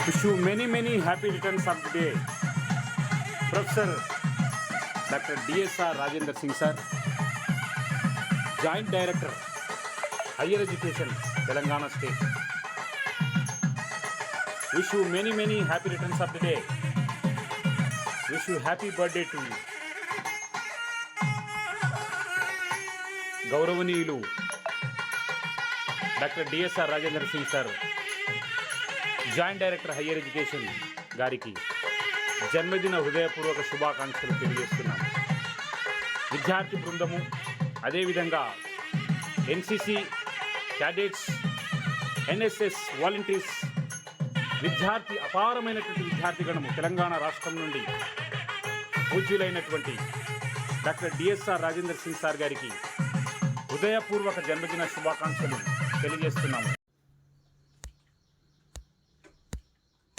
Wish you many happy returns of the day. Professor Dr. DSR Rajendra Singh sir, Joint Director, Higher Education, Telangana State. Wish you many happy returns of the day. Wish you happy birthday to you. గౌరవనీయులు doctor DSR Rajendra Singh sir, joint director higher education గారికి జన్మదిన హృదయపూర్వక శుభాకాంక్షలు తెలియజేస్తున్నాము. విద్యార్థి బృందము, అదేవిధంగా NCC cadets, NSS volunteers, అపారమైనటువంటి విద్యార్థిగణము తెలంగాణ రాష్ట్రం నుండి పూజ్యులైనటువంటి doctor DSR Rajendra Singh sir గారికి హృదయపూర్వక జన్మదిన శుభాకాంక్షలు తెలియజేస్తున్నాము.